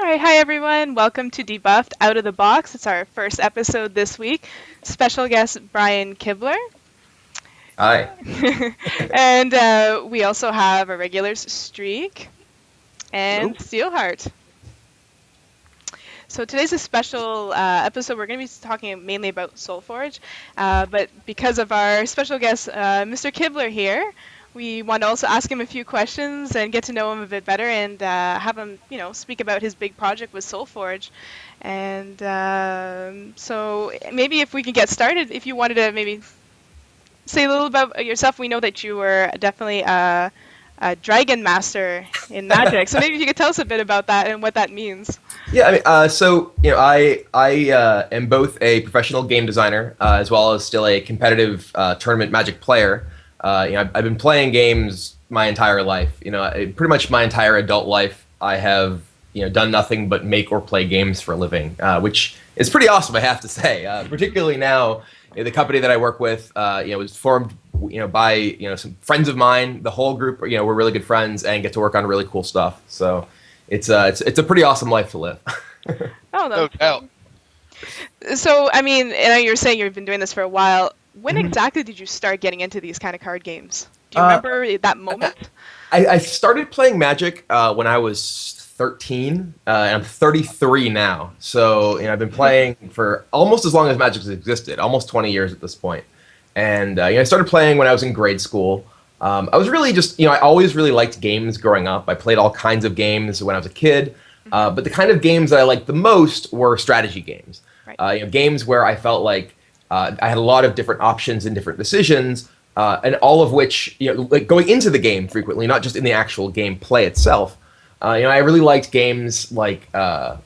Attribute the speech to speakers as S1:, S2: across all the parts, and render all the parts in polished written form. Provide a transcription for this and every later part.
S1: right, hi everyone. Welcome to Debuffed Out of the Box. It's our first episode this week. Special guest Brian Kibler.
S2: Hi.
S1: And we also have a regulars Streak and
S2: Hello.
S1: Steelheart. So today's a special episode. We're going to be talking mainly about SolForge, but because of our special guest, Mr. Kibler here, we want to also ask him a few questions and get to know him a bit better, and have him, speak about his big project with SolForge. And so maybe if we can get started, if you wanted to maybe say a little about yourself. We know that you were definitely a dragon master in Magic, so maybe if you could tell us a bit about that and what that means.
S2: Yeah, I am both a professional game designer as well as still a competitive tournament Magic player. I've been playing games my entire life. Pretty much my entire adult life, I have done nothing but make or play games for a living, which is pretty awesome, I have to say. Particularly now, the company that I work with, was formed, by some friends of mine. The whole group, we're really good friends and get to work on really cool stuff. So it's a pretty awesome life to live.
S1: Oh,
S3: No doubt.
S1: So, I mean, you're saying you've been doing this for a while. When exactly did you start getting into these kind of card games? Do you remember that moment?
S2: I started playing Magic when I was 13, and I'm 33 now. So I've been playing for almost as long as Magic has existed, almost 20 years at this point. And I started playing when I was in grade school. I was really just, I always really liked games growing up. I played all kinds of games when I was a kid. But the kind of games that I liked the most were strategy games.
S1: Right.
S2: Games where I felt like I had a lot of different options and different decisions, and all of which, like going into the game frequently, not just in the actual game play itself. I really liked games like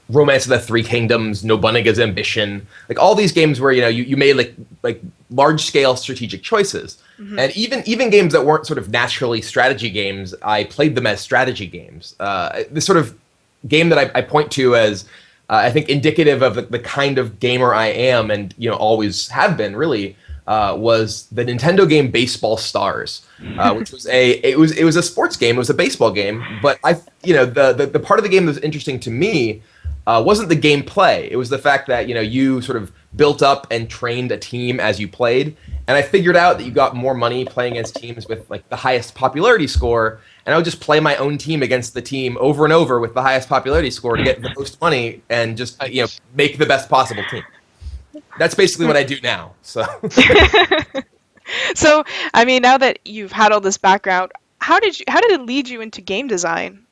S2: Romance of the Three Kingdoms, Nobunaga's Ambition, like all these games where you made like large scale strategic choices, and even games that weren't sort of naturally strategy games, I played them as strategy games. This sort of game that I point to as I think indicative of the kind of gamer I am and always have been really. Was the Nintendo game Baseball Stars, which was it was a sports game. It was a baseball game, but the part of the game that was interesting to me wasn't the gameplay. It was the fact that you sort of built up and trained a team as you played, and I figured out that you got more money playing against teams with like the highest popularity score, and I would just play my own team against the team over and over with the highest popularity score to get the most money and just make the best possible team. That's basically what I do now. So,
S1: So, I mean, now that you've had all this background, how did it lead you into game design?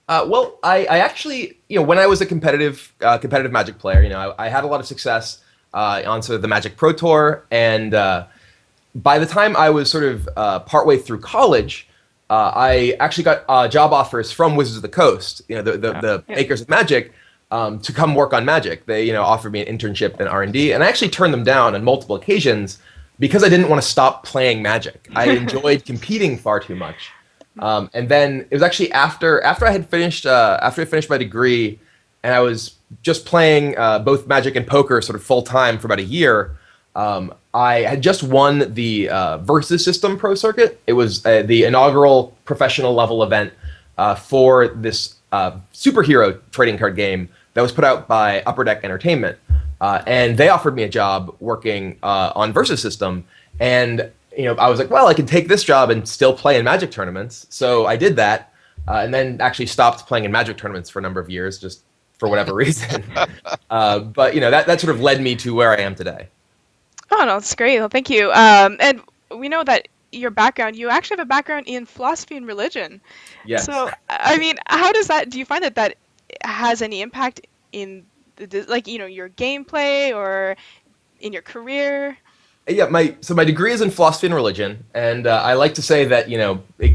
S2: well, I actually, when I was a competitive Magic player, I had a lot of success on sort of the Magic Pro Tour, and by the time I was sort of partway through college, I actually got job offers from Wizards of the Coast, the makers of Magic. To come work on Magic. They, offered me an internship in R&D, and I actually turned them down on multiple occasions because I didn't want to stop playing Magic. I enjoyed competing far too much. And then it was actually after I had finished my degree, and I was just playing both Magic and poker sort of full time for about a year. I had just won the Versus System Pro Circuit. It was the inaugural professional level event for this superhero trading card game that was put out by Upper Deck Entertainment, and they offered me a job working on Versus System, and I was like, well, I can take this job and still play in Magic tournaments, so I did that, and then actually stopped playing in Magic tournaments for a number of years, just for whatever reason. But that sort of led me to where I am today.
S1: Oh no, it's great. Well, thank you. And we know that you actually have a background in philosophy and religion.
S2: Yes.
S1: So, I mean, how does that? Do you find that has any impact in your gameplay or in your career?
S2: Yeah, my degree is in philosophy and religion, and I like to say that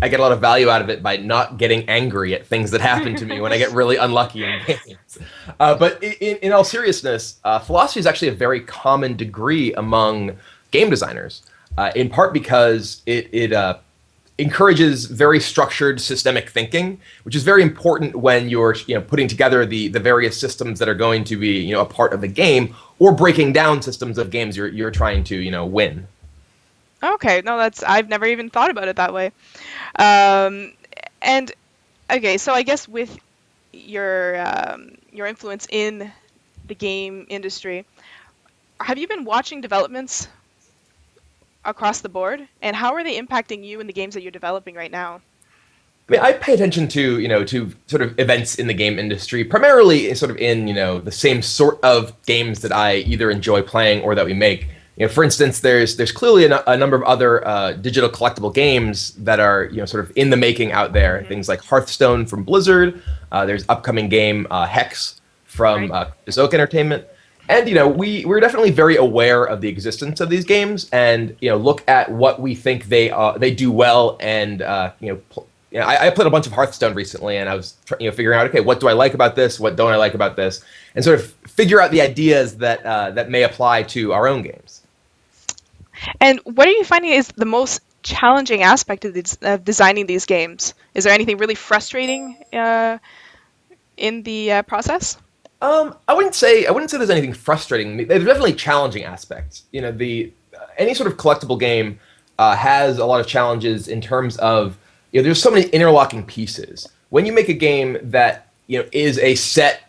S2: I get a lot of value out of it by not getting angry at things that happen to me when I get really unlucky in games. But in all seriousness, philosophy is actually a very common degree among game designers, in part because it encourages very structured systemic thinking, which is very important when you're putting together the various systems that are going to be a part of the game, or breaking down systems of games you're trying to win.
S1: Okay, no, I've never even thought about it that way. And okay, so I guess with your influence in the game industry, have you been watching developments across the board, and how are they impacting you in the games that you're developing right now?
S2: I mean, I pay attention to, to sort of events in the game industry, primarily sort of in, the same sort of games that I either enjoy playing or that we make. For instance, there's clearly a number of other digital collectible games that are, sort of in the making out there.
S1: Mm-hmm.
S2: Things like Hearthstone from Blizzard. There's upcoming game Hex from
S1: Right.
S2: Zoke Entertainment. And we're definitely very aware of the existence of these games, and look at what we think they do well, and I played a bunch of Hearthstone recently, and I was figuring out, okay, what do I like about this? What don't I like about this? And sort of figure out the ideas that may apply to our own games.
S1: And what are you finding is the most challenging aspect of designing these games? Is there anything really frustrating in the process?
S2: I wouldn't say there's anything frustrating. There's definitely challenging aspects. The any sort of collectible game has a lot of challenges in terms of there's so many interlocking pieces. When you make a game that is a set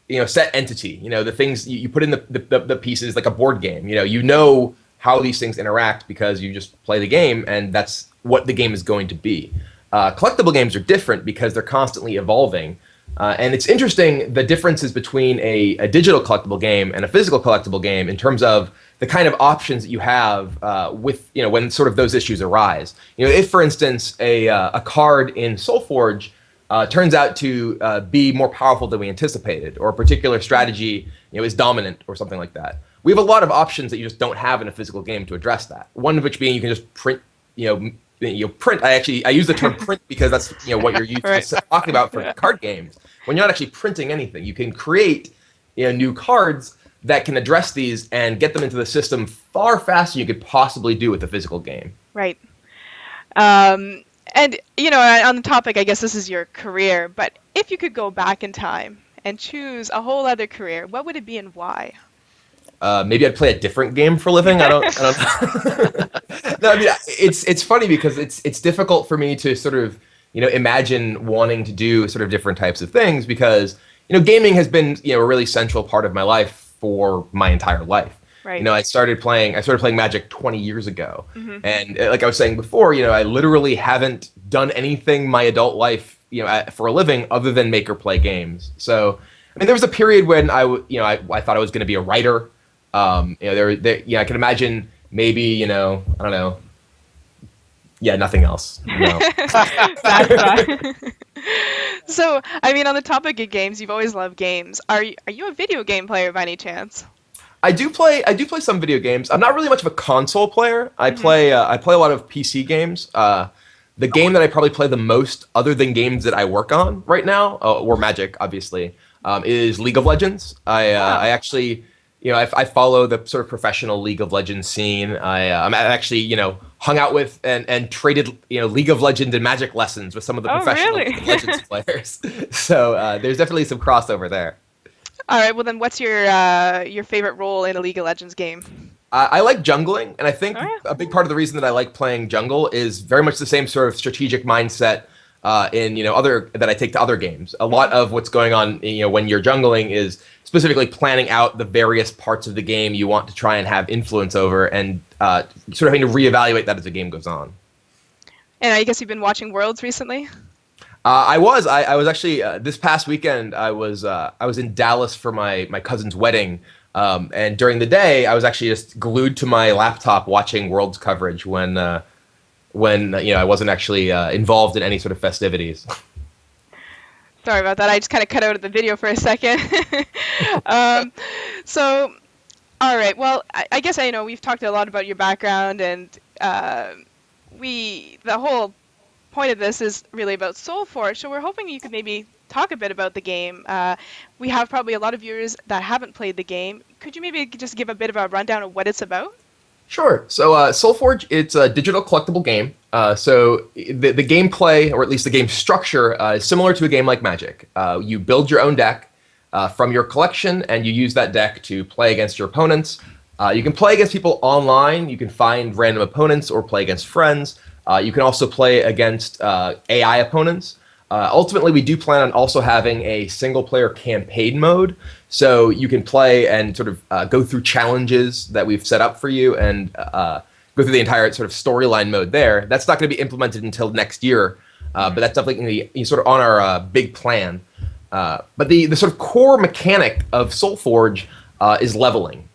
S2: entity, the things you put in the pieces like a board game. You know how these things interact because you just play the game, and that's what the game is going to be. Collectible games are different because they're constantly evolving. And it's interesting the differences between a digital collectible game and a physical collectible game in terms of the kind of options that you have with when sort of those issues arise. If for instance a card in SolForge turns out to be more powerful than we anticipated, or a particular strategy is dominant or something like that, we have a lot of options that you just don't have in a physical game to address that. One of which being you can just print print. I use the term print because that's what you're used
S1: Right.
S2: to talking about for card games. When you're not actually printing anything, you can create new cards that can address these and get them into the system far faster than you could possibly do with a physical game.
S1: Right. And on the topic, I guess this is your career, but if you could go back in time and choose a whole other career, what would it be and why?
S2: Maybe I'd play a different game for a living. I don't know. No, I mean it's funny because it's difficult for me to sort of imagine wanting to do sort of different types of things because gaming has been a really central part of my life for my entire life.
S1: Right.
S2: I started playing Magic 20 years ago,
S1: Mm-hmm.
S2: and like I was saying before, I literally haven't done anything my adult life for a living other than make or play games. So I mean, there was a period when I thought I was going to be a writer. I can imagine maybe, I don't know. Yeah, nothing else. No.
S1: That's fine. So, I mean, on the topic of games, you've always loved games. Are you a video game player by any chance?
S2: I do play some video games. I'm not really much of a console player. I
S1: Mm-hmm.
S2: play a lot of PC games. The game that I probably play the most, other than games that I work on right now, or Magic, obviously, is League of Legends. I actually, I follow the sort of professional League of Legends scene. I'm actually, hung out with and traded, League of Legends and Magic lessons with some of the
S1: Oh,
S2: professional
S1: really?
S2: League of Legends players. So there's definitely some crossover there.
S1: All right, well then, what's your favorite role in a League of Legends game?
S2: I like jungling, and I think
S1: Oh, yeah.
S2: a big part of the reason that I like playing jungle is very much the same sort of strategic mindset in other that I take to other games. A lot of what's going on when you're jungling is specifically planning out the various parts of the game you want to try and have influence over, and sort of having to reevaluate that as the game goes on.
S1: And I guess you've been watching Worlds recently?
S2: I was actually this past weekend I was in Dallas for my cousin's wedding. And during the day, I was actually just glued to my laptop watching Worlds coverage when I wasn't actually involved in any sort of festivities.
S1: Sorry about that. I just kind of cut out of the video for a second. um, so, all right. Well, I guess we've talked a lot about your background, and the whole point of this is really about SolForge. So we're hoping you could maybe talk a bit about the game. We have probably a lot of viewers that haven't played the game. Could you maybe just give a bit of a rundown of what it's about?
S2: Sure. So SolForge, it's a digital collectible game. So the gameplay, or at least the game structure, is similar to a game like Magic. You build your own deck from your collection, and you use that deck to play against your opponents. You can play against people online. You can find random opponents or play against friends. You can also play against AI opponents. Ultimately, we do plan on also having a single-player campaign mode, so you can play and sort of go through challenges that we've set up for you and go through the entire sort of storyline mode there. That's not going to be implemented until next year, but that's definitely going to be sort of on our big plan. But the sort of core mechanic of SolForge is leveling.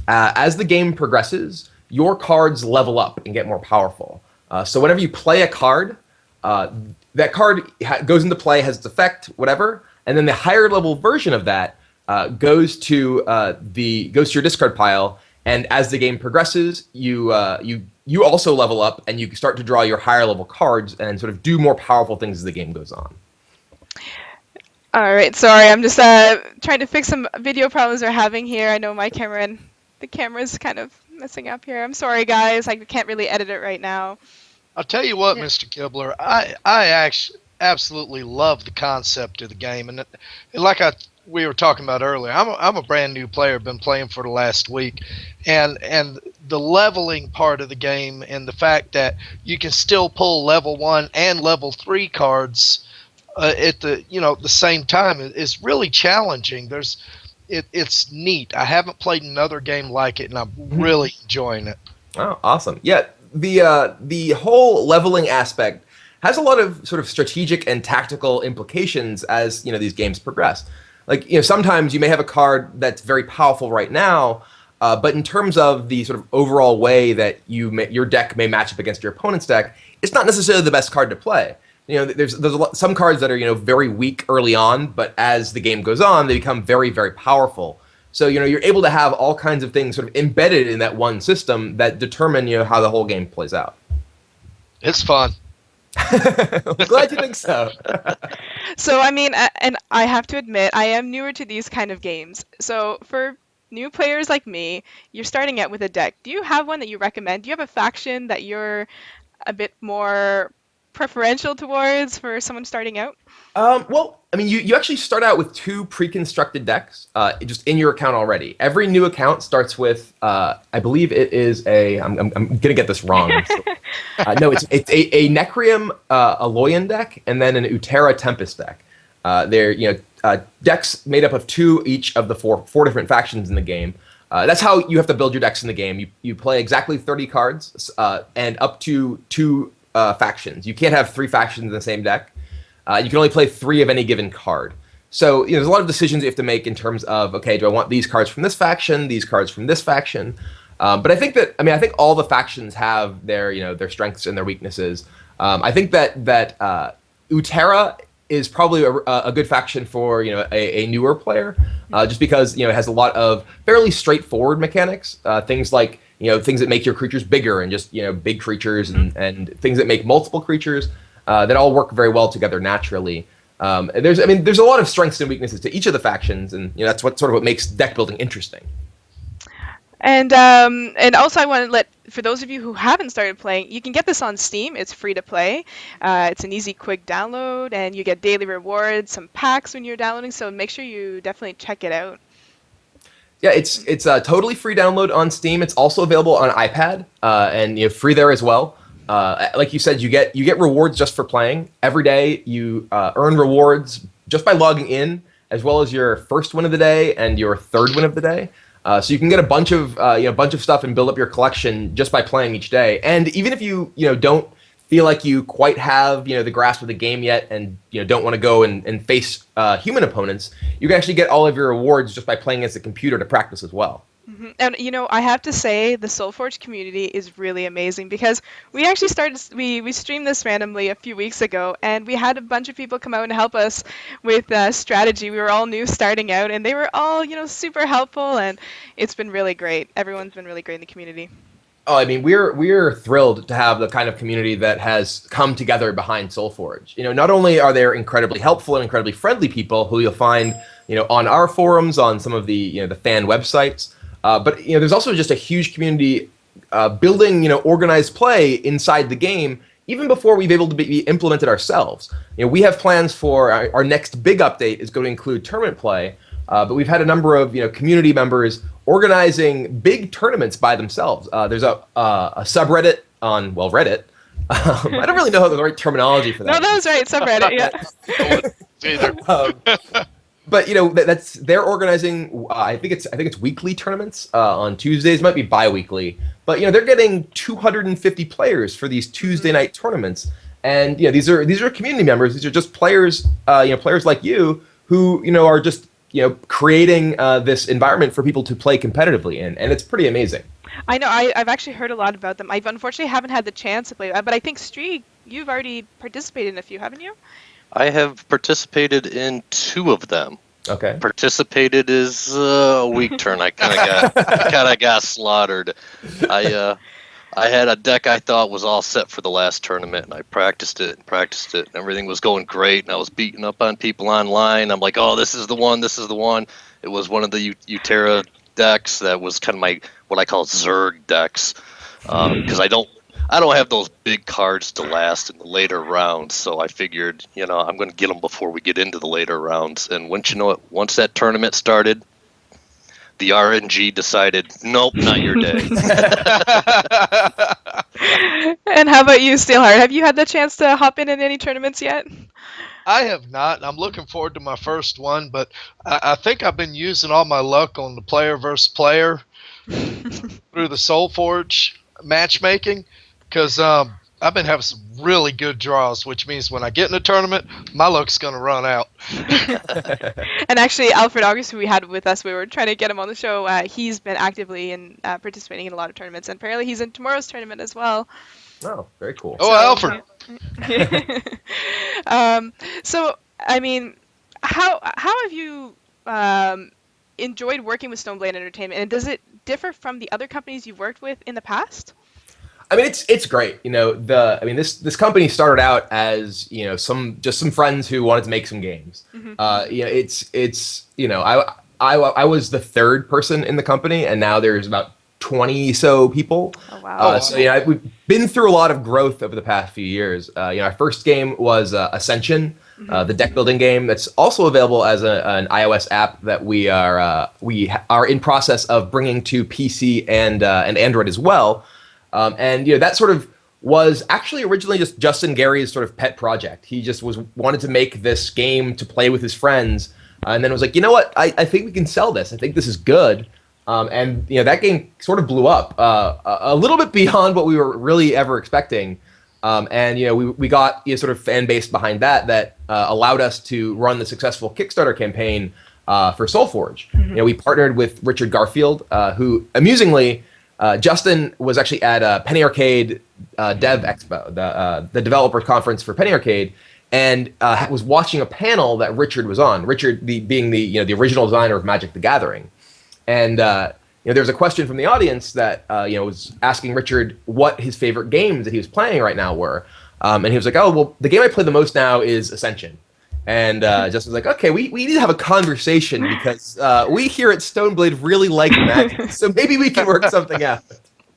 S2: As the game progresses, your cards level up and get more powerful. So whenever you play a card, that card goes into play, has its effect, whatever, and then the higher level version of that goes to your discard pile. And as the game progresses, you also level up, and you start to draw your higher level cards and sort of do more powerful things as the game goes on.
S1: All right, sorry, I'm just trying to fix some video problems we're having here. I know my camera and the camera's kind of messing up here. I'm sorry, guys. I can't really edit it right now.
S3: I'll tell you what,
S1: Yeah.
S3: Mr. Kibler, I actually absolutely love the concept of the game, and like we were talking about earlier, I'm a brand new player, been playing for the last week, and the leveling part of the game, and the fact that you can still pull level 1 and level 3 cards at the same time is really challenging. It's neat. I haven't played another game like it, and I'm really enjoying it.
S2: Oh, awesome. Yeah, the whole leveling aspect has a lot of sort of strategic and tactical implications as, these games progress. Like, sometimes you may have a card that's very powerful right now, but in terms of the sort of overall way that your deck may match up against your opponent's deck, it's not necessarily the best card to play. There's some cards that are, very weak early on, but as the game goes on, they become very, very powerful. So, you're able to have all kinds of things sort of embedded in that one system that determine, how the whole game plays out.
S3: It's fun.
S2: I'm glad you think so.
S1: So, I mean, and I have to admit, I am newer to these kind of games. So, for new players like me, you're starting out with a deck. Do you have one that you recommend? Do you have a faction that you're a bit more preferential towards for someone starting out?
S2: Well, I mean, you actually start out with 2 pre-constructed decks just in your account already. Every new account starts with, I believe it is I'm gonna get this wrong. No, it's a Necrium Aloyan deck and then an Utera Tempest deck. They're decks made up of 2 each of the four different factions in the game. That's how you have to build your decks in the game. You play exactly 30 cards and up to 2 factions. You can't have 3 factions in the same deck. You can only play 3 of any given card. So there's a lot of decisions you have to make in terms of, okay, do I want these cards from this faction, these cards from this faction? But I think all the factions have their strengths and their weaknesses. I think that Utera is probably a good faction for a newer player, just because it has a lot of fairly straightforward mechanics, things like things that make your creatures bigger and just big creatures and things that make multiple creatures. That all work very well together naturally. There's a lot of strengths and weaknesses to each of the factions, and that's what makes deck building interesting.
S1: And also I want to let, for those of you who haven't started playing, you can get this on Steam. It's free to play. It's an easy, quick download, and you get daily rewards, some packs when you're downloading. So make sure you definitely check it out.
S2: Yeah, it's a totally free download on Steam. It's also available on iPad and free there as well. Like you said, you get rewards just for playing. Every day you earn rewards just by logging in, as well as your first win of the day and your third win of the day. So you can get a bunch of stuff and build up your collection just by playing each day. And even if you don't feel like you quite have the grasp of the game yet, and don't want to go and face human opponents, you can actually get all of your rewards just by playing against a computer to practice as well.
S1: And I have to say the SolForge community is really amazing, because we actually we streamed this randomly a few weeks ago, and we had a bunch of people come out and help us with strategy. We were all new starting out, and they were all super helpful, and it's been really great. Everyone's been really great in the community.
S2: Oh, I mean, we're thrilled to have the kind of community that has come together behind SolForge. Not only are there incredibly helpful and incredibly friendly people who you'll find on our forums, on some of the the fan websites. But there's also just a huge community building organized play inside the game even before we've able to be implemented ourselves. We have plans for our next big update is going to include tournament play, but we've had a number of community members organizing big tournaments by themselves. There's a subreddit on Reddit I don't really know the right terminology for
S1: No,
S2: that.
S1: that was right. Subreddit, yeah.
S3: Either.
S2: But that's they're organizing. I think it's weekly tournaments on Tuesdays. Might be bi-weekly, but they're getting 250 players for these Tuesday night tournaments, and these are community members. These are just players, players like you who are just creating this environment for people to play competitively in, and it's pretty amazing.
S1: I know. I've actually heard a lot about them. I've unfortunately haven't had the chance to play, but I think Streak, you've already participated in a few, haven't you?
S4: I have participated in 2 of them.
S2: Okay.
S4: Participated is a weak turn. I kind of got slaughtered. I had a deck I thought was all set for the last tournament, and I practiced it, and everything was going great, and I was beating up on people online. I'm like, oh, this is the one. It was one of the Utera decks that was kind of my, what I call Zerg decks, because I don't have those big cards to last in the later rounds, so I figured, I'm going to get them before we get into the later rounds, and once that tournament started, the RNG decided, nope, not your day.
S1: And how about you, Steelheart? Have you had the chance to hop in any tournaments yet?
S3: I have not. I'm looking forward to my first one, but I think I've been using all my luck on the player versus player through the SolForge matchmaking, because I've been having some really good draws, which means when I get in a tournament, my luck's going to run out.
S1: And actually, Alfred August, who we had with us, we were trying to get him on the show. He's been actively participating in a lot of tournaments, and apparently he's in tomorrow's tournament as well.
S2: Oh, very cool.
S3: Oh, Alfred.
S1: So, I mean, how have you enjoyed working with Stoneblade Entertainment, and does it differ from the other companies you've worked with in the past?
S2: I mean, it's great. This company started out as some friends who wanted to make some games. I was the third person in the company, and now there's about 20 so people.
S1: Oh wow!
S2: So we've been through a lot of growth over the past few years. Our first game was Ascension, the deck building game that's also available as an iOS app that we are in process of bringing to PC and Android as well. That sort of was actually originally just Justin Gary's sort of pet project. He just wanted to make this game to play with his friends, and then was like, you know what? I think we can sell this. I think this is good. That game sort of blew up a little bit beyond what we were really ever expecting. We got sort of fan base behind that allowed us to run the successful Kickstarter campaign for SolForge. We partnered with Richard Garfield, who amusingly. Justin was actually at Penny Arcade Dev Expo, the developer conference for Penny Arcade, and was watching a panel that Richard was on. Richard being the original designer of Magic: The Gathering, and there was a question from the audience that was asking Richard what his favorite games that he was playing right now were, and he was like, "Oh, well, the game I play the most now is Ascension." And Justin was like, okay, we need to have a conversation because we here at Stoneblade really like Magic, so maybe we can work something out.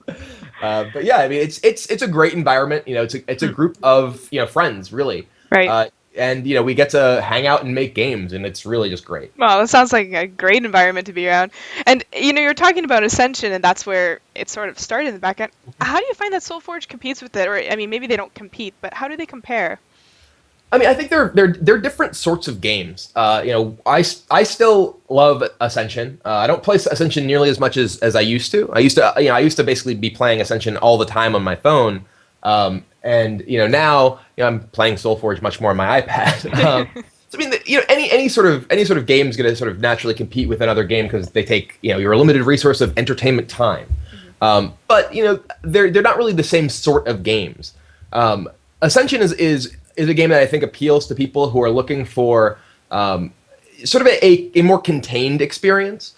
S2: But yeah, I mean, it's a great environment. It's a group of friends, really.
S1: Right.
S2: And we get to hang out and make games, and it's really just great.
S1: Well, it sounds like a great environment to be around. And you're talking about Ascension, and that's where it sort of started in the back end. How do you find that SolForge competes with it? Or I mean, maybe they don't compete, but how do they compare?
S2: I mean, I think they're different sorts of games. I still love Ascension. I don't play Ascension nearly as much as I used to. I used to basically be playing Ascension all the time on my phone. Now I'm playing SolForge much more on my iPad. So I mean, any sort of game is going to sort of naturally compete with another game because they take your limited resource of entertainment time. But they're not really the same sort of games. Ascension is a game that I think appeals to people who are looking for sort of a more contained experience.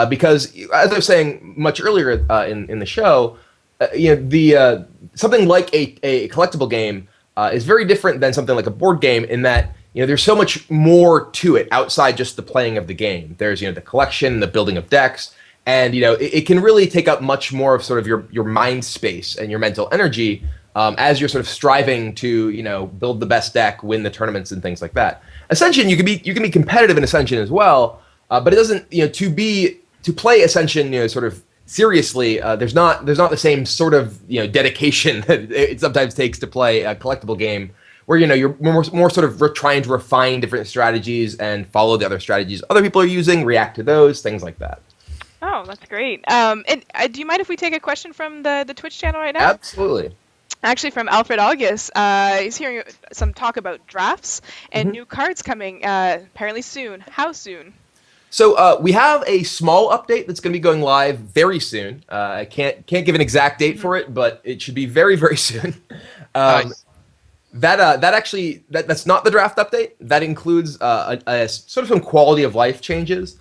S2: Because, as I was saying much earlier in the show, something like a collectible game is very different than something like a board game in that there's so much more to it outside just the playing of the game. There's the collection, the building of decks, and it can really take up much more of sort of your mind space and your mental energy. As you're sort of striving to, build the best deck, win the tournaments and things like that. Ascension, you can be competitive in Ascension as well, but it doesn't, to play Ascension, sort of seriously, there's not the same sort of dedication that it sometimes takes to play a collectible game, where you're more sort of trying to refine different strategies and follow the other strategies other people are using, react to those things like that.
S1: Oh, that's great. And do you mind if we take a question from the Twitch channel right now?
S2: Absolutely.
S1: Actually, from Alfred August. He's hearing some talk about drafts and new cards coming apparently soon. How soon?
S2: So we have a small update that's going to be going live very soon. I can't give an exact date for it, but it should be very, very soon.
S3: Nice.
S2: That's not the draft update. That includes a sort of some quality of life changes,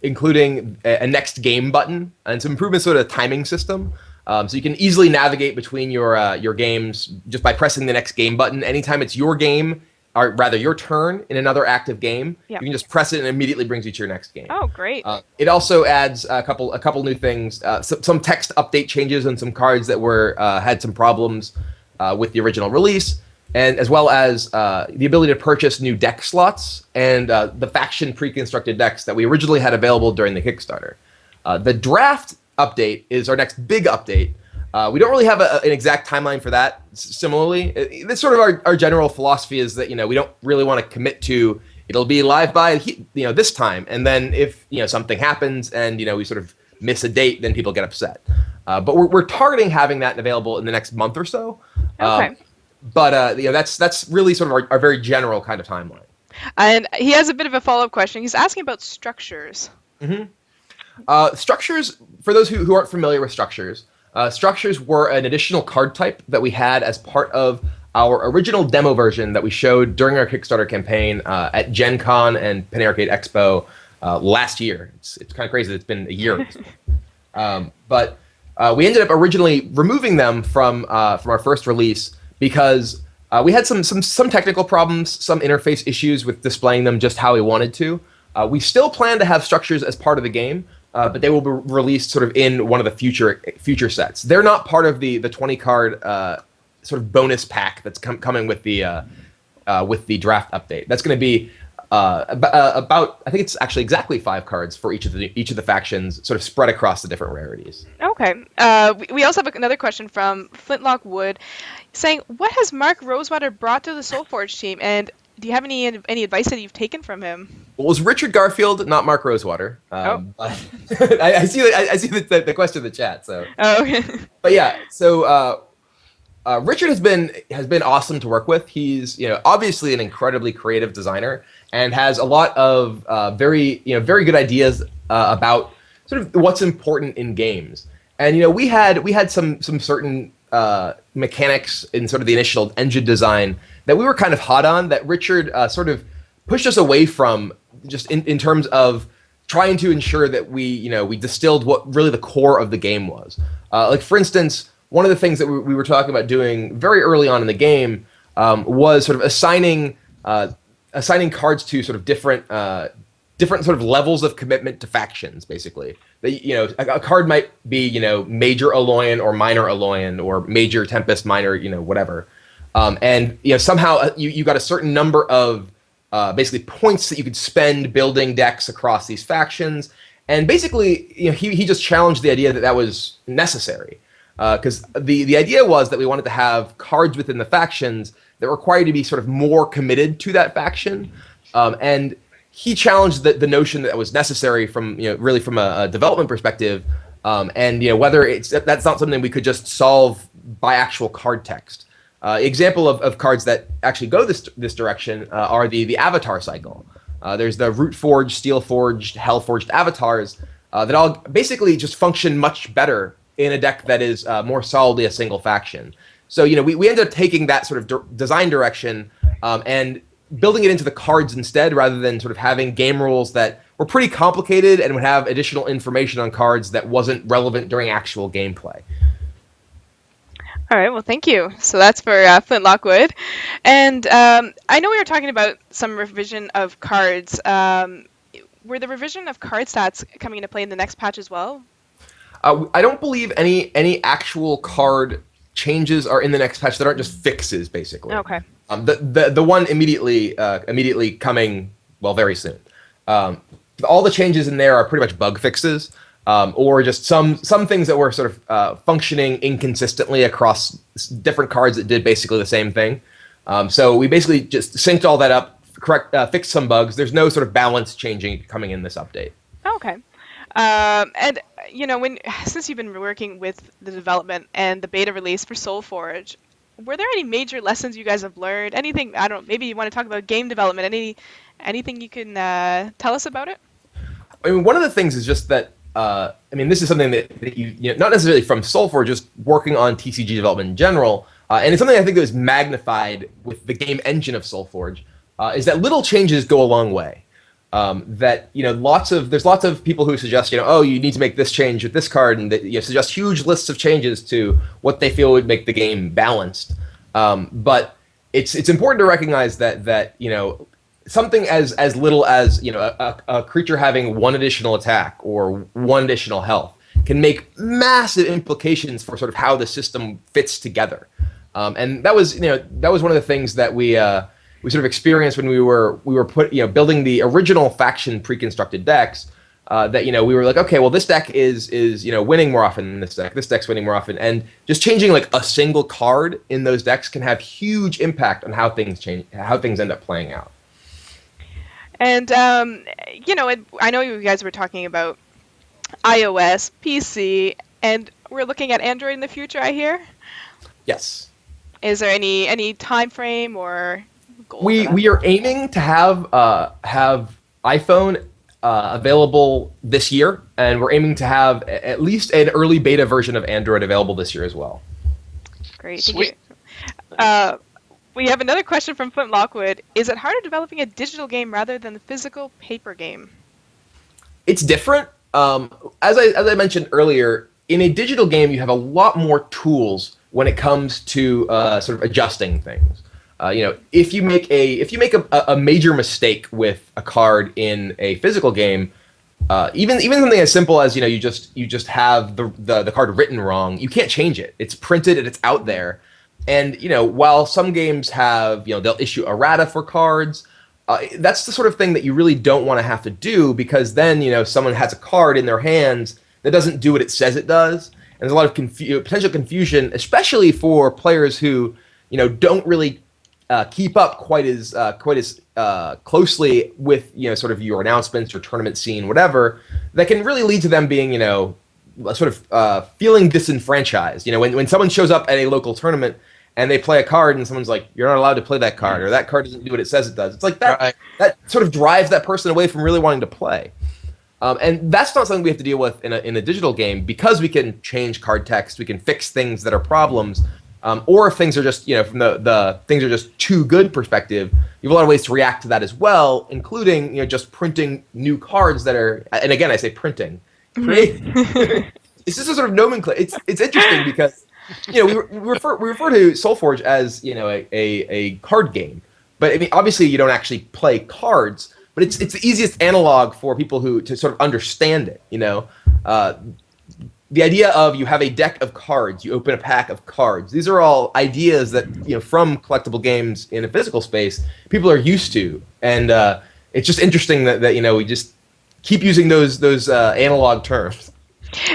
S2: including a next game button and some improvements to the timing system. So you can easily navigate between your games just by pressing the next game button. Anytime it's your game, or rather your turn in another active game,
S1: Yep.
S2: you can just press it and it immediately brings you to your next game.
S1: Oh, great.
S2: It also adds a couple new things, some text update changes and some cards that had some problems with the original release, and as well as the ability to purchase new deck slots and the faction pre-constructed decks that we originally had available during the Kickstarter. The draft update is our next big update. We don't really have an exact timeline for that. Similarly, this sort of our general philosophy is that we don't really want to commit to it'll be live by this time, and then if something happens and we sort of miss a date, then people get upset. But we're targeting having that available in the next month or so.
S1: Okay.
S2: But that's really sort of our very general kind of timeline.
S1: And he has a bit of a follow-up question. He's asking about structures.
S2: Structures, for those who aren't familiar with structures, structures were an additional card type that we had as part of our original demo version that we showed during our Kickstarter campaign at Gen Con and Penny Arcade Expo last year. It's kind of crazy that it's been a year. But we ended up originally removing them from our first release because we had some technical problems, some interface issues with displaying them just how we wanted to. We still plan to have structures as part of the game, but they will be released sort of in one of the future sets. They're not part of the 20 card sort of bonus pack that's coming with the draft update. That's going to be about I think it's actually exactly 5 cards for each of the factions, sort of spread across the different rarities.
S1: Okay. We also have another question from Flintlock Wood, saying, "What has Mark Rosewater brought to the SolForge team, and do you have any advice that you've taken from him?"
S2: Well, it was Richard Garfield, not Mark Rosewater. But I see the question in the chat. So.
S1: Oh, okay.
S2: But yeah, so Richard has been awesome to work with. He's obviously an incredibly creative designer and has a lot of very good ideas about sort of what's important in games. And we had some certain mechanics in sort of the initial engine design that we were kind of hot on, that Richard sort of pushed us away from, just in terms of trying to ensure that we distilled what really the core of the game was. Like, for instance, one of the things that we were talking about doing very early on in the game was sort of assigning cards to sort of different sort of levels of commitment to factions, basically. A card might be major Aloyan or minor Aloyan or major Tempest, minor whatever. And somehow you got a certain number of basically points that you could spend building decks across these factions, and basically he just challenged the idea that was necessary, because the idea was that we wanted to have cards within the factions that required you to be sort of more committed to that faction, and he challenged the notion that was necessary from really from a development perspective, and whether that's not something we could just solve by actual card text. Example of cards that actually go this direction are the Avatar cycle. There's the Root Forged, Steel Forged, Hell Forged avatars that all basically just function much better in a deck that is more solidly a single faction. So we ended up taking that sort of design direction and building it into the cards instead, rather than sort of having game rules that were pretty complicated and would have additional information on cards that wasn't relevant during actual gameplay.
S1: All right, well, thank you. So that's for Flint Lockwood. And I know we were talking about some revision of cards. Were the revision of card stats coming into play in the next patch as well?
S2: I don't believe any actual card changes are in the next patch that aren't just fixes, basically.
S1: Okay.
S2: The one immediately coming, well, very soon. All the changes in there are pretty much bug fixes. or just some things that were sort of functioning inconsistently across different cards that did basically the same thing. So we basically just synced all that up, fixed some bugs. There's no sort of balance changing coming in this update.
S1: Okay. And since you've been working with the development and the beta release for SolForge, were there any major lessons you guys have learned? Anything, I don't, maybe you want to talk about game development, anything you can tell us about it?
S2: I mean, one of the things is just that, this is something that you not necessarily from SolForge, just working on TCG development in general, and it's something I think that was magnified with the game engine of SolForge, is that little changes go a long way. There's lots of people who suggest, you need to make this change with this card, and suggest huge lists of changes to what they feel would make the game balanced. But it's important to recognize that something as little as a creature having one additional attack or one additional health can make massive implications for sort of how the system fits together. And that was one of the things that we sort of experienced when we were building the original faction pre-constructed decks. That we were like, okay, well, this deck is winning more often than this deck. This deck's winning more often, and just changing like a single card in those decks can have huge impact on how things change, how things end up playing out.
S1: And I know you guys were talking about iOS, PC, and we're looking at Android in the future, I hear.
S2: Yes.
S1: Is there any time frame or goal?
S2: We are aiming to have iPhone available this year, and we're aiming to have at least an early beta version of Android available this year as well.
S1: Great.
S3: Sweet.
S1: We have another question from Flint Lockwood. Is it harder developing a digital game rather than the physical paper game?
S2: It's different. As I mentioned earlier, in a digital game, you have a lot more tools when it comes to sort of adjusting things. If you make a major mistake with a card in a physical game, even something as simple as you just have the card written wrong, you can't change it. It's printed and it's out there. And while some games have they'll issue errata for cards, that's the sort of thing that you really don't want to have to do, because then someone has a card in their hands that doesn't do what it says it does, and there's a lot of potential confusion, especially for players who don't really keep up quite as closely with sort of your announcements, your tournament scene, whatever. That can really lead to them being sort of feeling disenfranchised. When someone shows up at a local tournament and they play a card and someone's like, you're not allowed to play that card, or that card doesn't do what it says it does. It's like that,
S3: Right.
S2: That sort of drives that person away from really wanting to play. And that's not something we have to deal with in a digital game, because we can change card text, we can fix things that are problems, or if things are just, from the things are just too good perspective, you have a lot of ways to react to that as well, including, just printing new cards that are, and again, I say printing. It's just a sort of nomenclature. It's interesting because, we refer to SolForge as, a card game. But I mean, obviously you don't actually play cards, but it's the easiest analog for people to sort of understand it, The idea of you have a deck of cards, you open a pack of cards. These are all ideas that, from collectible games in a physical space, people are used to. And it's just interesting that we just keep using those analog terms.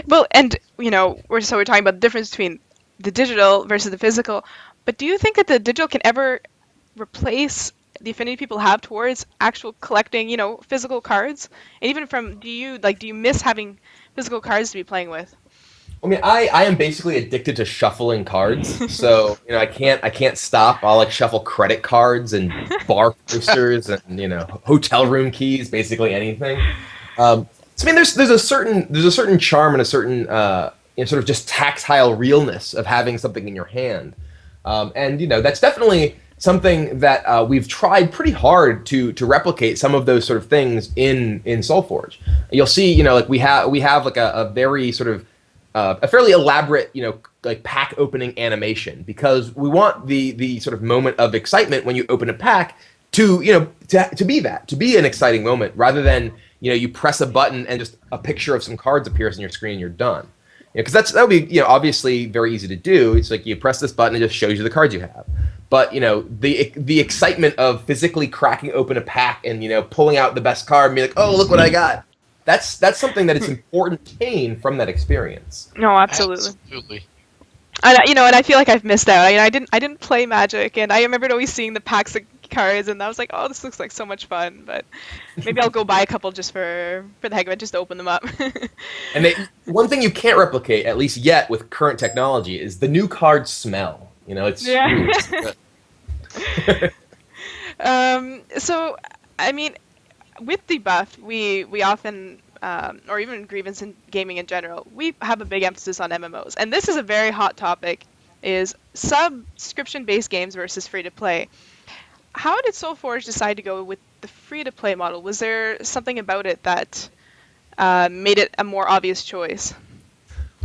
S1: Well, and we're talking about the difference between the digital versus the physical. But do you think that the digital can ever replace the affinity people have towards actual collecting, physical cards? And even do you miss having physical cards to be playing with?
S2: I mean, I am basically addicted to shuffling cards, so I can't stop. I'll shuffle credit cards and bar posters and hotel room keys, basically anything. So I mean, there's a certain charm and a certain sort of just tactile realness of having something in your hand, and that's definitely something that we've tried pretty hard to replicate some of those sort of things in SolForge. You'll see, we have like a very sort of a fairly elaborate, pack opening animation, because we want the sort of moment of excitement when you open a pack to be an exciting moment, rather than you press a button and just a picture of some cards appears on your screen and you're done. Because that would be obviously very easy to do. It's like you press this button, it just shows you the cards you have. But the excitement of physically cracking open a pack and pulling out the best card and be like, oh, look what I got. that's something that it's important to gain from that experience.
S1: No, absolutely.
S3: Absolutely.
S1: And and I feel like I've missed out. I didn't play Magic, and I remembered always seeing the packs of cards, and I was like, oh, this looks like so much fun. But maybe I'll go buy a couple just for the heck of it, just to open them up.
S2: And one thing you can't replicate, at least yet, with current technology, is the new card smell. It's
S1: Yeah. So, I mean, with debuff, we often, or even grievance in gaming in general, we have a big emphasis on MMOs, and this is a very hot topic: is subscription-based games versus free-to-play. How did SolForge decide to go with the free-to-play model? Was there something about it that made it a more obvious choice?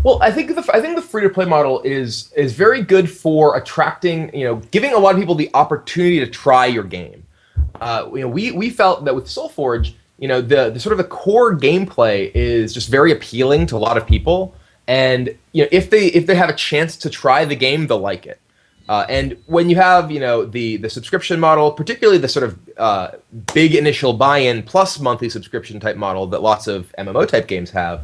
S2: Well, I think the free to play model is very good for attracting, giving a lot of people the opportunity to try your game. We felt that with SolForge, the sort of the core gameplay is just very appealing to a lot of people, and if they have a chance to try the game, they'll like it. And when you have the subscription model, particularly the sort of big initial buy-in plus monthly subscription type model that lots of MMO type games have.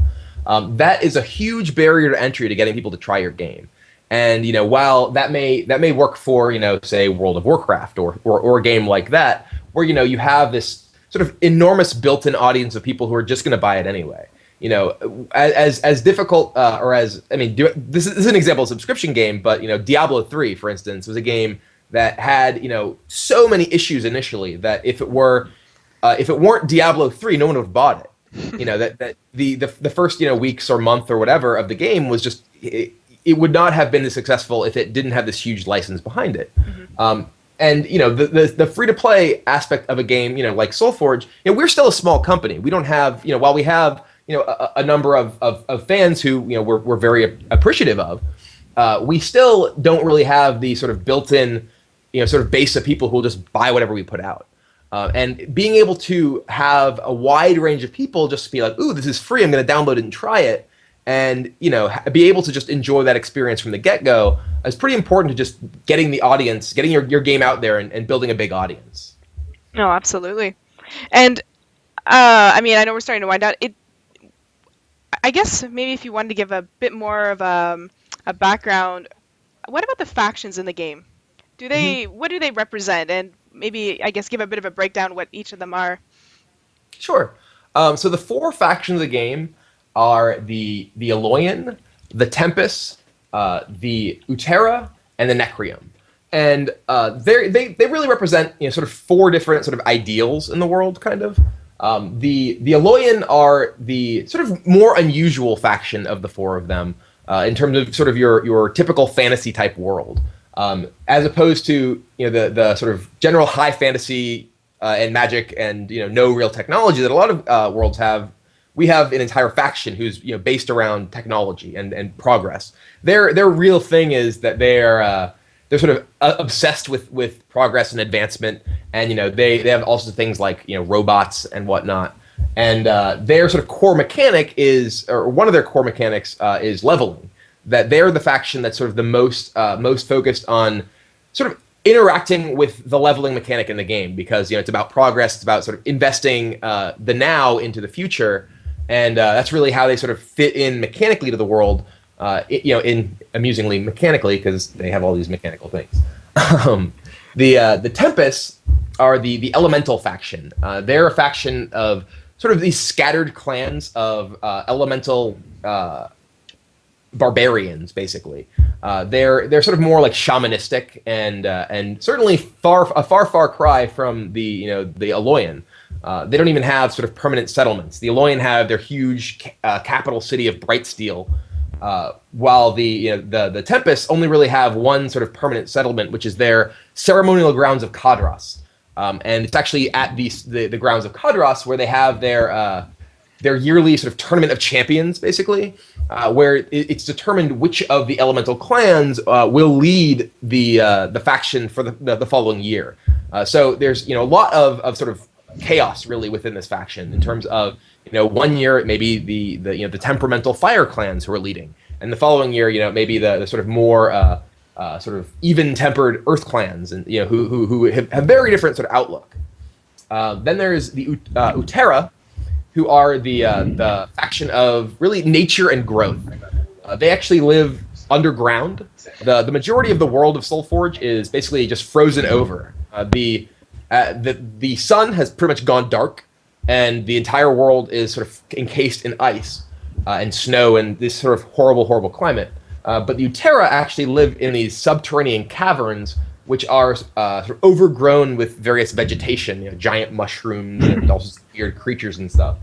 S2: That is a huge barrier to entry to getting people to try your game. And while that may work for say World of Warcraft or a game like that, where you have this sort of enormous built-in audience of people who are just going to buy it anyway. As difficult this is an example of a subscription game, but Diablo 3, for instance, was a game that had so many issues initially that if it weren't Diablo 3, no one would have bought it. That the first first, weeks or month or whatever of the game was just it would not have been as successful if it didn't have this huge license behind it. Mm-hmm. And the free to play aspect of a game, like SolForge, we're still a small company. We don't have while we have a number of fans who we're very appreciative of, we still don't really have the sort of built-in sort of base of people who will just buy whatever we put out. And being able to have a wide range of people just be like, ooh, this is free, I'm going to download it and try it, and be able to just enjoy that experience from the get-go is pretty important to just getting the audience, getting your game out there and building a big audience.
S1: No, absolutely. And I know we're starting to wind out. I guess maybe if you wanted to give a bit more of a background, what about the factions in the game? What do they represent? And maybe, I guess, give a bit of a breakdown what each of them are.
S2: Sure. So the four factions of the game are the Aloyan, the Tempest, the Utera, and the Necrium. And they really represent sort of four different sort of ideals in the world, kind of. The Aloyan are the sort of more unusual faction of the four of them in terms of sort of your typical fantasy type world. As opposed to the sort of general high fantasy and magic and no real technology that a lot of worlds have, we have an entire faction who's based around technology and progress. Their real thing is that they're sort of obsessed with progress and advancement, and they have also things like robots and whatnot. And their sort of core mechanic one of their core mechanics is leveling. That they're the faction that's sort of the most focused on sort of interacting with the leveling mechanic in the game, because it's about progress, it's about sort of investing the now into the future, and that's really how they sort of fit in mechanically to the world. In amusingly mechanically, because they have all these mechanical things. The Tempests are the elemental faction. They're a faction of sort of these scattered clans of elemental barbarians, basically. They're sort of more like shamanistic and certainly a far cry from the Aloyan. They don't even have sort of permanent settlements. The Aloyan have their huge capital city of Brightsteel, while the Tempests only really have one sort of permanent settlement, which is their ceremonial grounds of Kadras. And it's actually at the grounds of Kadras where they have their yearly sort of tournament of champions, basically, where it's determined which of the elemental clans will lead the faction for the following year. So there's a lot of sort of chaos really within this faction in terms of 1 year it may be the temperamental fire clans who are leading, and the following year maybe the sort of more sort of even-tempered earth clans, and who have very different sort of outlook. Then there's the Utera, who are the faction of really nature and growth. They actually live underground. The majority of the world of SolForge is basically just frozen over. The sun has pretty much gone dark, and the entire world is sort of encased in ice and snow and this sort of horrible climate. But the Utera actually live in these subterranean caverns, which are sort of overgrown with various vegetation, giant mushrooms and also weird creatures and stuff.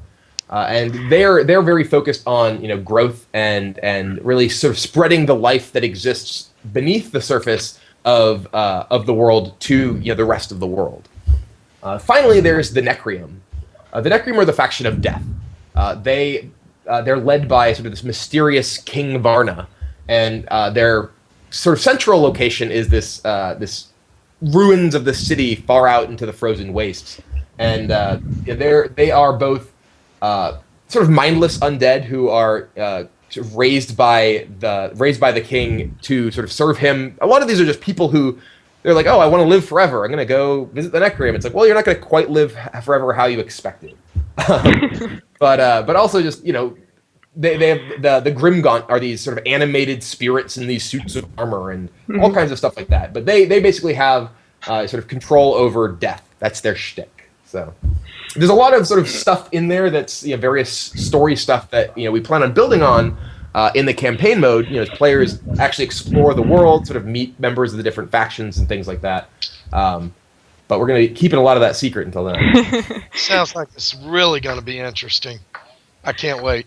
S2: And they're very focused on growth and really sort of spreading the life that exists beneath the surface of the world to the rest of the world. Finally, there's the Necrium. The Necrium are the faction of death. They're led by sort of this mysterious King Varna, and their sort of central location is this ruins of the city far out into the frozen wastes. And they are both sort of mindless undead who are sort of raised by the king to sort of serve him. A lot of these are just people who they're like, oh, I want to live forever. I'm going to go visit the Necrium. It's like, well, you're not going to quite live forever how you expected. But also just they have the Grimgaunt are these sort of animated spirits in these suits of armor and all kinds of stuff like that. But they basically have sort of control over death. That's their shtick. So there's a lot of sort of stuff in there that's various story stuff that we plan on building on in the campaign mode. As players actually explore the world, sort of meet members of the different factions and things like that. But we're going to be keeping a lot of that secret until then.
S3: Sounds like it's really going to be interesting. I can't wait.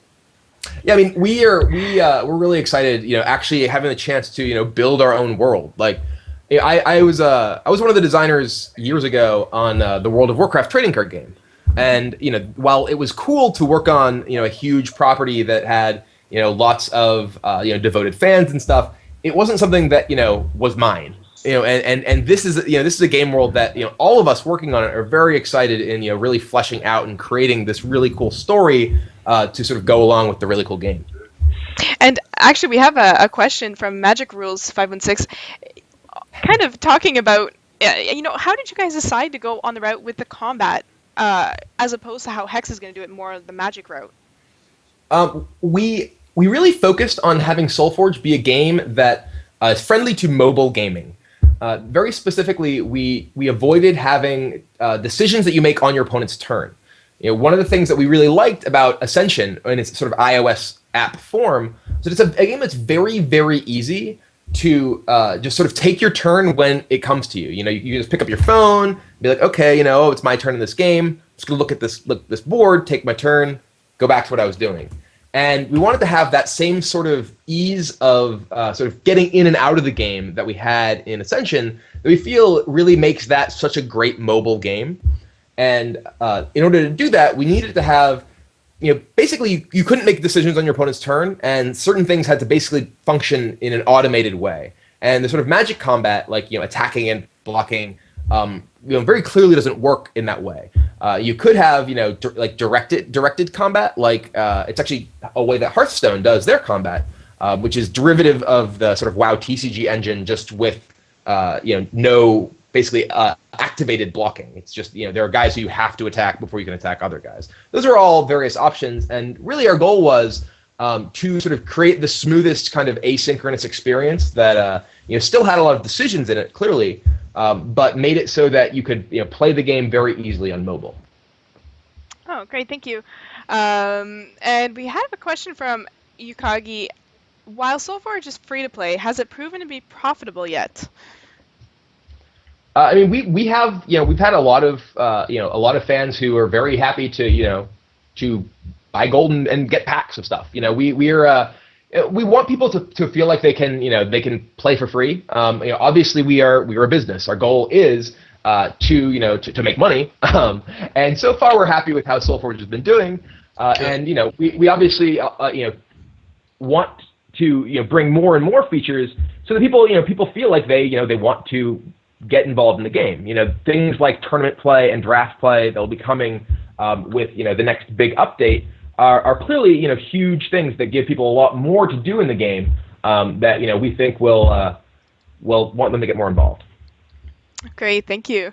S2: Yeah, I mean, we're really excited. Actually having the chance to build our own world. Like, I was one of the designers years ago on the World of Warcraft trading card game, and while it was cool to work on a huge property that had lots of devoted fans and stuff, it wasn't something that was mine. And this is a game world that all of us working on it are very excited in really fleshing out and creating this really cool story to sort of go along with the really cool game.
S1: And actually, we have a question from Magic Rules 516, kind of talking about how did you guys decide to go on the route with the combat as opposed to how Hex is going to do it more of the Magic route?
S2: We really focused on having SolForge be a game that is friendly to mobile gaming. Very specifically, we avoided having decisions that you make on your opponent's turn. One of the things that we really liked about Ascension in its sort of iOS app form is that it's a game that's very, very easy to just sort of take your turn when it comes to you. You just pick up your phone, be like, okay, it's my turn in this game. I'm just gonna look at this board, take my turn, go back to what I was doing. And we wanted to have that same sort of ease of sort of getting in and out of the game that we had in Ascension that we feel really makes that such a great mobile game. And in order to do that, we needed to have, basically you couldn't make decisions on your opponent's turn, and certain things had to basically function in an automated way. And the sort of Magic combat, like attacking and blocking, very clearly doesn't work in that way. You could have, like directed combat, like it's actually a way that Hearthstone does their combat, which is derivative of the sort of WoW TCG engine, just with no basically activated blocking. It's just there are guys who you have to attack before you can attack other guys. Those are all various options, and really our goal was to sort of create the smoothest kind of asynchronous experience that still had a lot of decisions in it, clearly, but made it so that you could play the game very easily on mobile.
S1: Oh, great, thank you. And we have a question from Yukagi. While SolForge is free to play, has it proven to be profitable yet?
S2: I mean, we have we've had a lot of fans who are very happy to buy gold and get packs of stuff. We want people to feel like they can play for free. Obviously we are a business. Our goal is to make money. And so far we're happy with how SolForge has been doing. And we obviously want to bring more and more features so that people feel like they want to get involved in the game. Things like tournament play and draft play that'll be coming with the next big update are clearly huge things that give people a lot more to do in the game that we think will want them to get more involved.
S1: Great, thank you.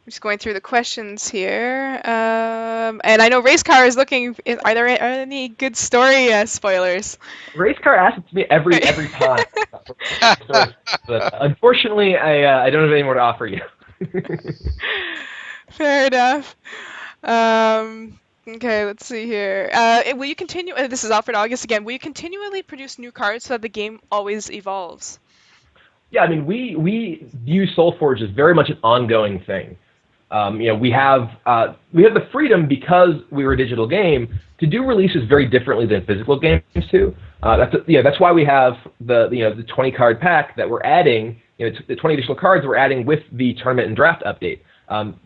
S1: just going through the questions here. And I know Racecar is looking. Are there any good story spoilers?
S2: Race car asks me every time. But unfortunately, I don't have any more to offer you.
S1: Fair enough. Okay, let's see here. Will you continue? This is Alfred August again. Will you continually produce new cards so that the game always evolves?
S2: Yeah, I mean, we view SolForge as very much an ongoing thing. We have the freedom because we're a digital game to do releases very differently than physical games do. That's why we have the 20 card pack that we're adding. The 20 additional cards we're adding with the tournament and draft update.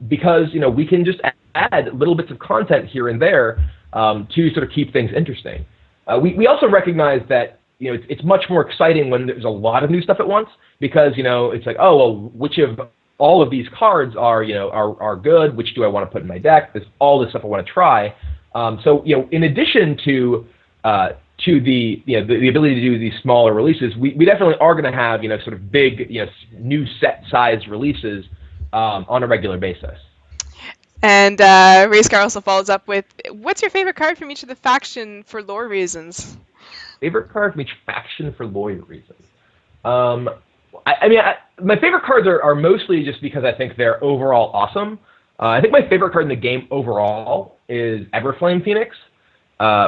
S2: Because we can just add little bits of content here and there to sort of keep things interesting. We also recognize that it's much more exciting when there's a lot of new stuff at once, because it's like, oh well, which of all of these cards are good? Which do I want to put in my deck? There's all this stuff I want to try. So in addition to the ability to do these smaller releases, we definitely are going to have sort of big new set size releases on a regular basis.
S1: And Racecar also follows up with, what's your favorite card from each of the faction for lore reasons?
S2: Favorite card from each faction for lore reasons. My favorite cards are mostly just because I think they're overall awesome. I think my favorite card in the game overall is Everflame Phoenix,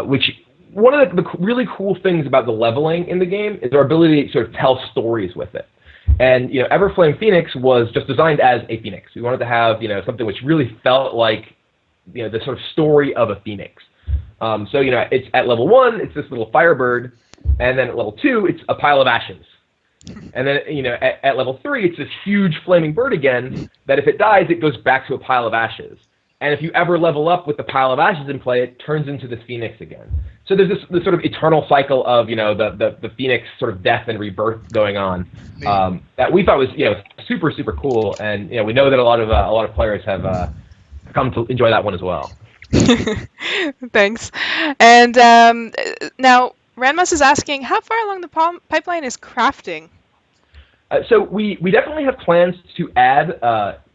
S2: which one of the really cool things about the leveling in the game is our ability to sort of tell stories with it. And Everflame Phoenix was just designed as a phoenix. We wanted to have something which really felt like the sort of story of a phoenix. So it's at level 1, it's this little firebird, and then at level 2, it's a pile of ashes. And then at level 3, it's this huge flaming bird again. That if it dies, it goes back to a pile of ashes. And if you ever level up with the pile of ashes in play, it turns into this phoenix again. So there's this sort of eternal cycle of the phoenix sort of death and rebirth going on that we thought was super super cool, and we know that a lot of players have come to enjoy that one as well.
S1: Thanks. And now Ranmus is asking, how far along the pipeline is crafting?
S2: So we definitely have plans to add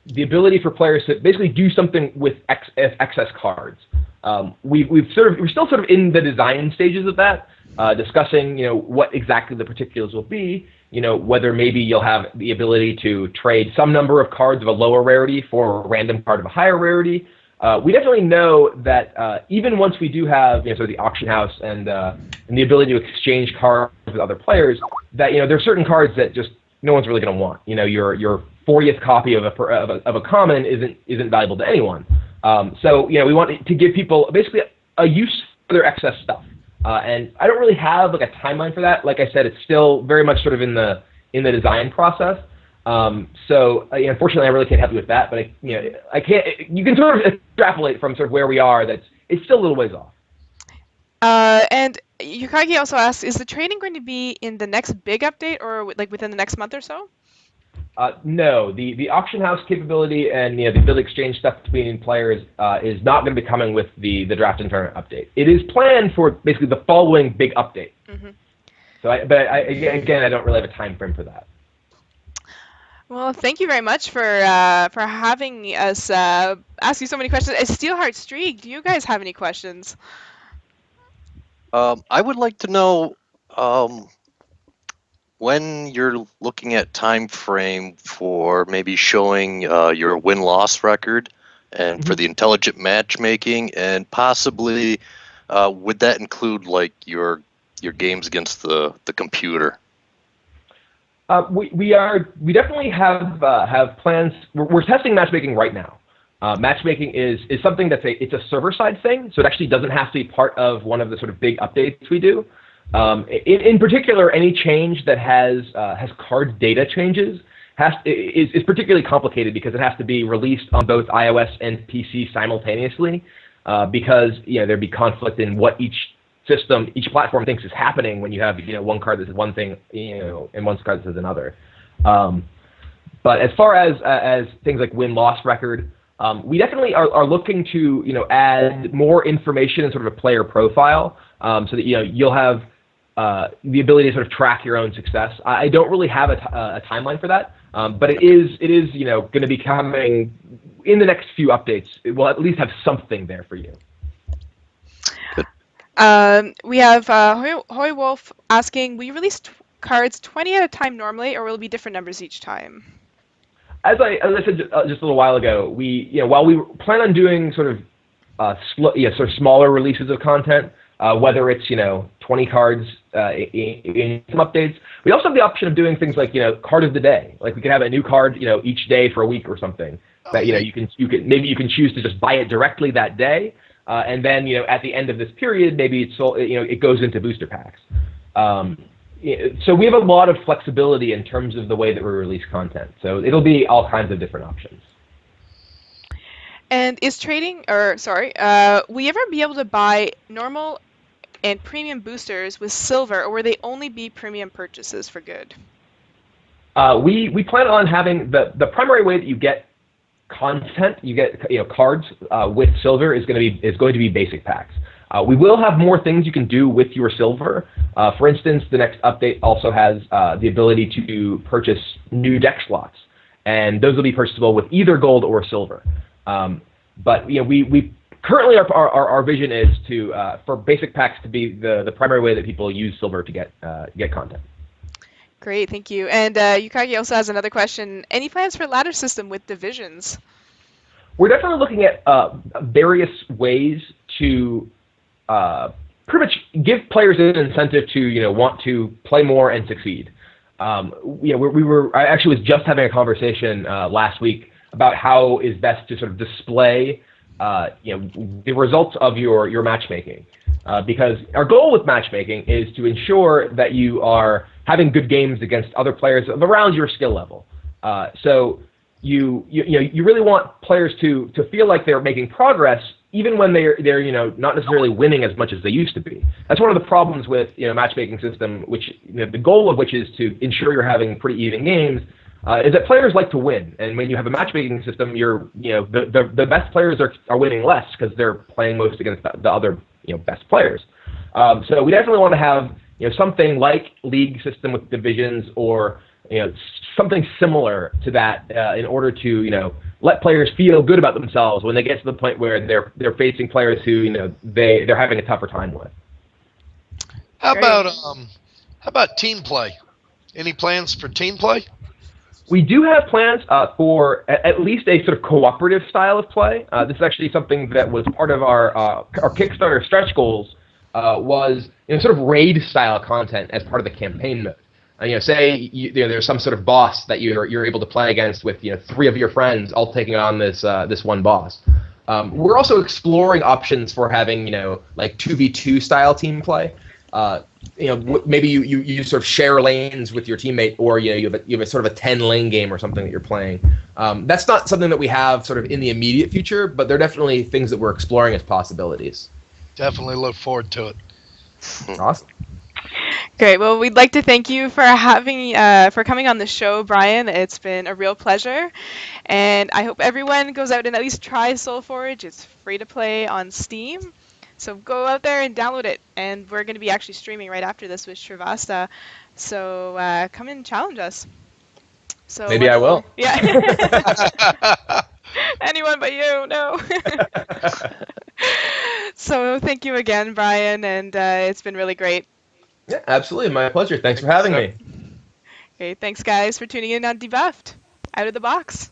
S2: the ability for players to basically do something with excess cards. We're still sort of in the design stages of that, discussing what exactly the particulars will be. Whether maybe you'll have the ability to trade some number of cards of a lower rarity for a random card of a higher rarity. We definitely know that even once we do have sort of the auction house and the ability to exchange cards with other players, that there are certain cards that just no one's really going to want. Your 40th copy of a common isn't valuable to anyone. So we want to give people basically a use for their excess stuff. And I don't really have like a timeline for that. Like I said, it's still very much sort of in the design process. So unfortunately, I really can't help you with that. But I can't. You can sort of extrapolate from sort of where we are. It's still a little ways off.
S1: And Yukagi also asks, is the trading going to be in the next big update, or like within the next month or so?
S2: No, the auction house capability and the ability to exchange stuff between players is not going to be coming with the draft and tournament update. It is planned for basically the following big update. Mm-hmm. So, again, I don't really have a time frame for that.
S1: Well, thank you very much for having us ask you so many questions. Steelheart Streak, do you guys have any questions?
S4: I would like to know when you're looking at time frame for maybe showing your win-loss record and for the intelligent matchmaking, and possibly would that include like your games against the computer?
S2: We definitely have plans. We're testing matchmaking right now. Matchmaking is something it's a server side thing, so it actually doesn't have to be part of one of the sort of big updates we do. In particular, any change that has card data changes is particularly complicated because it has to be released on both iOS and PC simultaneously, because there'd be conflict in what each platform thinks is happening when you have one card that says one thing and one card that says another. But as far as things like win-loss record, we definitely are looking to add more information in sort of a player profile, so that you'll have the ability to sort of track your own success. I don't really have a timeline for that, but it is going to be coming in the next few updates, it will at least have something there for you.
S1: We have Hoy Wolf asking, will you release cards 20 at a time normally, or will it be different numbers each time?
S2: As I said just a little while ago, while we plan on doing sort of smaller releases of content, whether it's 20 cards in some updates, we also have the option of doing things like card of the day. Like we could have a new card each day for a week or something. That you can maybe you can choose to just buy it directly that day, and then at the end of this period, maybe it's sold, it goes into booster packs. So we have a lot of flexibility in terms of the way that we release content. So it'll be all kinds of different options.
S1: And is trading, will you ever be able to buy normal and premium boosters with silver, or will they only be premium purchases for good?
S2: We plan on having the primary way that you get content, you get cards with silver is going to be basic packs. We will have more things you can do with your silver. For instance, the next update also has the ability to purchase new deck slots, and those will be purchasable with either gold or silver. But we currently our vision is for basic packs to be the primary way that people use silver to get content.
S1: Great, thank you. And Yukagi also has another question. Any plans for ladder system with divisions?
S2: We're definitely looking at various ways to pretty much give players an incentive to want to play more and succeed. I actually was just having a conversation last week about how is best to sort of display the results of your matchmaking, because our goal with matchmaking is to ensure that you are having good games against other players of around your skill level. So you really want players to feel like they're making progress even when they're not necessarily winning as much as they used to be. That's one of the problems with matchmaking system, which the goal of which is to ensure you're having pretty even games, is that players like to win. And when you have a matchmaking system, the best players are winning less because they're playing most against the other best players. So we definitely want to have something like league system with divisions, or something similar to that, in order to let players feel good about themselves when they get to the point where they're facing players who they're having a tougher time with.
S3: How about team play? Any plans for team play?
S2: We do have plans for at least a sort of cooperative style of play. This is actually something that was part of our Kickstarter stretch goals, was sort of raid style content as part of the campaign mode. Say there's some sort of boss that you're able to play against with 3 of your friends all taking on this one boss. We're also exploring options for having like 2v2 style team play. Maybe you sort of share lanes with your teammate, or you have a sort of a 10 lane game or something that you're playing. That's not something that we have sort of in the immediate future, but they're definitely things that we're exploring as possibilities.
S3: Definitely look forward to it.
S2: Awesome.
S1: Great. Well, we'd like to thank you for coming on the show, Brian. It's been a real pleasure, and I hope everyone goes out and at least tries SolForge. It's free to play on Steam, so go out there and download it. And we're going to be actually streaming right after this with Shrivasta, so come and challenge us. So
S2: maybe I will.
S1: Yeah. Anyone but you, no. So thank you again, Brian, and it's been really great.
S2: Yeah, absolutely. My pleasure. Thanks for having me.
S1: Okay, thanks guys for tuning in on Debuffed. Out of the box.